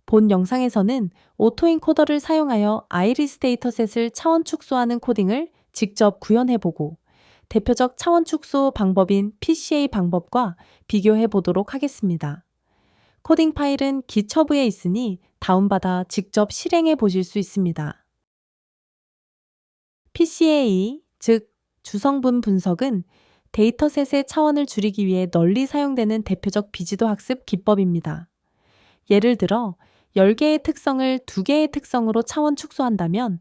본 영상에서는 오토인코더를 사용하여 아이리스 데이터셋을 차원 축소하는 코딩을 직접 구현해보고 대표적 차원 축소 방법인 PCA 방법과 비교해 보도록 하겠습니다. 코딩 파일은 기처브에 있으니 다운받아 직접 실행해 보실 수 있습니다. PCA, 즉 주성분 분석은 데이터셋의 차원을 줄이기 위해 널리 사용되는 대표적 비지도 학습 기법입니다. 예를 들어 10개의 특성을 2개의 특성으로 차원 축소한다면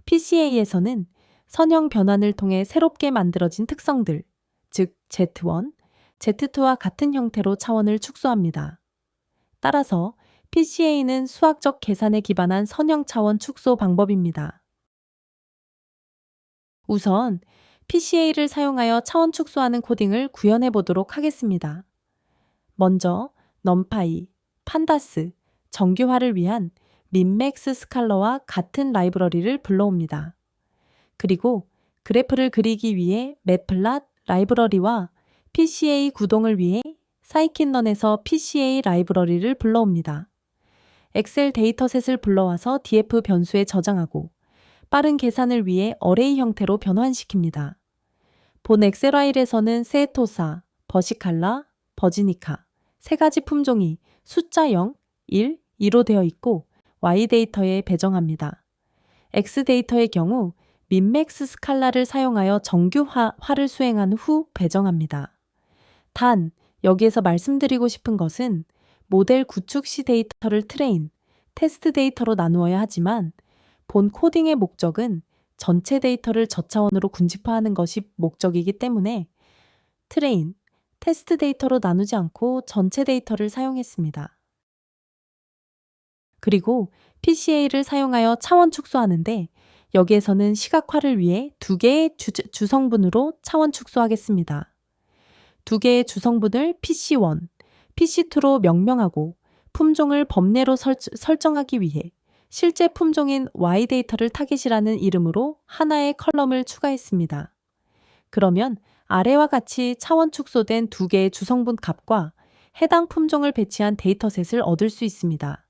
PCA에서는 선형 변환을 통해 새롭게 만들어진 특성들, 즉 Z1, Z2와 같은 형태로 차원을 축소합니다. 따라서 PCA는 수학적 계산에 기반한 선형 차원 축소 방법입니다. 우선 PCA를 사용하여 차원 축소하는 코딩을 구현해 보도록 하겠습니다. 먼저 넘파이, 판다스, 정규화를 위한 민맥스 스칼러와 같은 라이브러리를 불러옵니다. 그리고 그래프를 그리기 위해 매플랏 라이브러리와 PCA 구동을 위해 사이킨런에서 PCA 라이브러리를 불러옵니다. 엑셀 데이터셋을 불러와서 df 변수에 저장하고 빠른 계산을 위해 어레이 형태로 변환시킵니다. 본 엑셀 파일에서는 세토사, 버시칼라, 버지니카 세 가지 품종이 숫자 0, 1, 2로 되어 있고 Y 데이터에 배정합니다. X 데이터의 경우 민맥스 스칼라를 사용하여 정규화를 수행한 후 배정합니다. 단, 여기에서 말씀드리고 싶은 것은 모델 구축 시 데이터를 트레인, 테스트 데이터로 나누어야 하지만 본 코딩의 목적은 전체 데이터를 저차원으로 군집화하는 것이 목적이기 때문에 트레인, 테스트 데이터로 나누지 않고 전체 데이터를 사용했습니다. 그리고 PCA를 사용하여 차원 축소하는데 여기에서는 시각화를 위해 2개의 주성분으로 차원 축소하겠습니다. 2개의 주성분을 PC1, PC2로 명명하고 품종을 범례로 설정하기 위해 실제 품종인 Y 데이터를 타깃이라는 이름으로 하나의 컬럼을 추가했습니다. 그러면 아래와 같이 차원 축소된 2개의 주성분 값과 해당 품종을 배치한 데이터셋을 얻을 수 있습니다.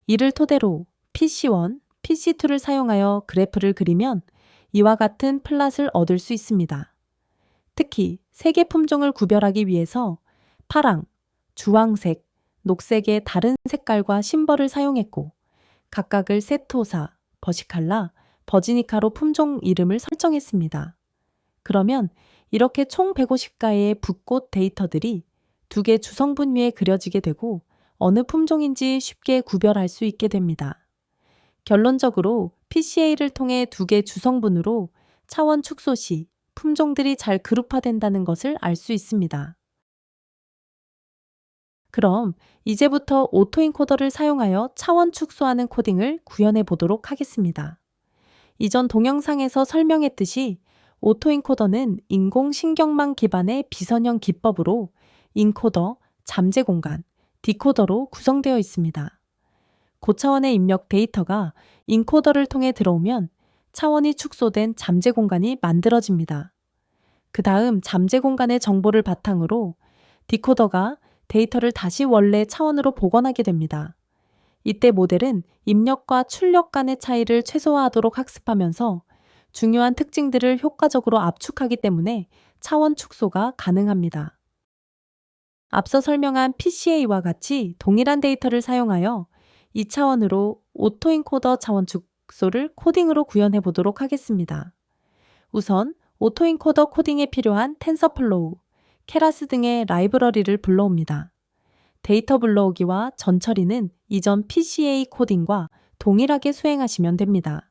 이를 토대로 PC1, PC2를 사용하여 그래프를 그리면 이와 같은 플롯을 얻을 수 있습니다. 특히 3개 품종을 구별하기 위해서 파랑, 주황색, 녹색의 다른 색깔과 심벌을 사용했고 각각을 세토사, 버시칼라, 버지니카로 품종 이름을 설정했습니다. 그러면 이렇게 총 150가의 붓꽃 데이터들이 2개 주성분 위에 그려지게 되고 어느 품종인지 쉽게 구별할 수 있게 됩니다. 결론적으로 PCA를 통해 2개 주성분으로 차원 축소 시 품종들이 잘 그룹화된다는 것을 알 수 있습니다. 그럼 이제부터 오토인코더를 사용하여 차원 축소하는 코딩을 구현해 보도록 하겠습니다. 이전 동영상에서 설명했듯이 오토인코더는 인공신경망 기반의 비선형 기법으로 인코더, 잠재 공간, 디코더로 구성되어 있습니다. 고차원의 입력 데이터가 인코더를 통해 들어오면 차원이 축소된 잠재 공간이 만들어집니다. 그 다음 잠재 공간의 정보를 바탕으로 디코더가 데이터를 다시 원래 차원으로 복원하게 됩니다. 이때 모델은 입력과 출력 간의 차이를 최소화하도록 학습하면서 중요한 특징들을 효과적으로 압축하기 때문에 차원 축소가 가능합니다. 앞서 설명한 PCA와 같이 동일한 데이터를 사용하여 2차원으로 오토인코더 차원 축소를 코딩으로 구현해 보도록 하겠습니다. 우선 오토인코더 코딩에 필요한 텐서플로우, 케라스 등의 라이브러리를 불러옵니다. 데이터 불러오기와 전처리는 이전 PCA 코딩과 동일하게 수행하시면 됩니다.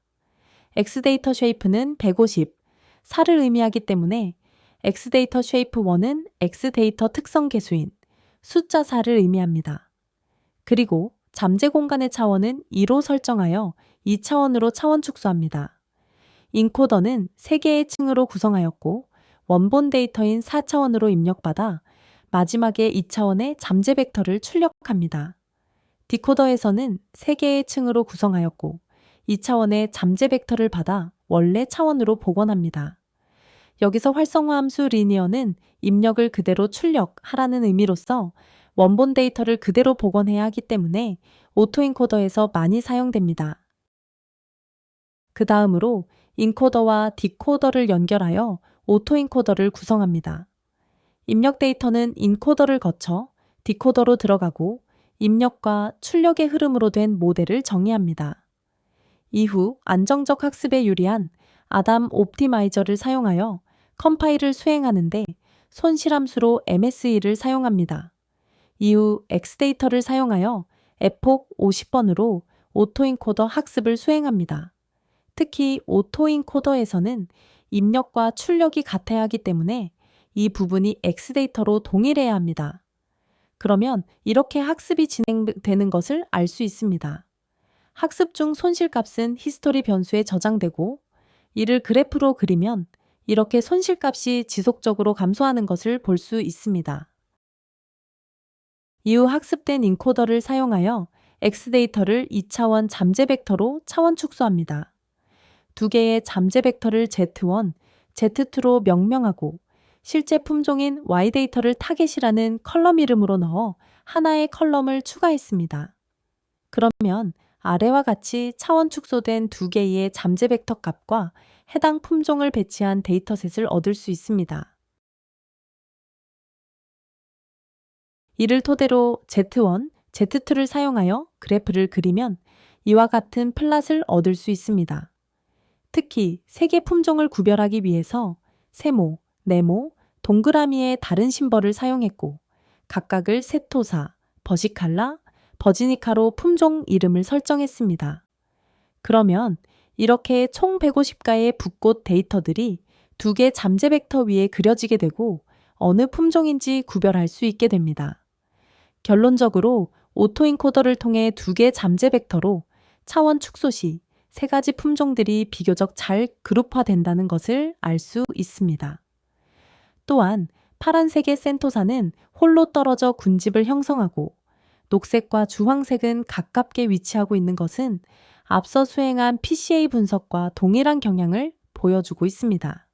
X데이터 쉐이프는 150, 4를 의미하기 때문에 X데이터 쉐이프 1은 X데이터 특성 개수인 숫자 4를 의미합니다. 그리고 잠재 공간의 차원은 2로 설정하여 2차원으로 차원 축소합니다. 인코더는 3개의 층으로 구성하였고 원본 데이터인 4차원으로 입력받아 마지막에 2차원의 잠재 벡터를 출력합니다. 디코더에서는 3개의 층으로 구성하였고 2차원의 잠재 벡터를 받아 원래 차원으로 복원합니다. 여기서 활성화 함수 리니어는 입력을 그대로 출력하라는 의미로서 원본 데이터를 그대로 복원해야 하기 때문에 오토인코더에서 많이 사용됩니다. 그 다음으로 인코더와 디코더를 연결하여 오토인코더를 구성합니다. 입력 데이터는 인코더를 거쳐 디코더로 들어가고 입력과 출력의 흐름으로 된 모델을 정의합니다. 이후 안정적 학습에 유리한 아담 옵티마이저를 사용하여 컴파일을 수행하는데 손실함수로 MSE를 사용합니다. 이후 X데이터를 사용하여 에폭 50번으로 오토인코더 학습을 수행합니다. 특히 오토인코더에서는 입력과 출력이 같아야 하기 때문에 이 부분이 X데이터로 동일해야 합니다. 그러면 이렇게 학습이 진행되는 것을 알 수 있습니다. 학습 중 손실값은 히스토리 변수에 저장되고 이를 그래프로 그리면 이렇게 손실값이 지속적으로 감소하는 것을 볼 수 있습니다. 이후 학습된 인코더를 사용하여 X데이터를 2차원 잠재 벡터로 차원 축소합니다. 두 개의 잠재 벡터를 Z1, Z2로 명명하고 실제 품종인 Y데이터를 타겟이라는 컬럼 이름으로 넣어 하나의 컬럼을 추가했습니다. 그러면 아래와 같이 차원 축소된 두 개의 잠재 벡터 값과 해당 품종을 배치한 데이터셋을 얻을 수 있습니다. 이를 토대로 Z1, Z2를 사용하여 그래프를 그리면 이와 같은 플랫을 얻을 수 있습니다. 특히 세 개 품종을 구별하기 위해서 세모, 네모, 동그라미의 다른 심벌을 사용했고 각각을 세토사, 버시칼라, 버지니카로 품종 이름을 설정했습니다. 그러면 이렇게 총 150가의 붓꽃 데이터들이 두 개 잠재 벡터 위에 그려지게 되고 어느 품종인지 구별할 수 있게 됩니다. 결론적으로 오토인코더를 통해 두 개 잠재 벡터로 차원 축소 시 세 가지 품종들이 비교적 잘 그룹화된다는 것을 알 수 있습니다. 또한 파란색의 센토사는 홀로 떨어져 군집을 형성하고 녹색과 주황색은 가깝게 위치하고 있는 것은 앞서 수행한 PCA 분석과 동일한 경향을 보여주고 있습니다.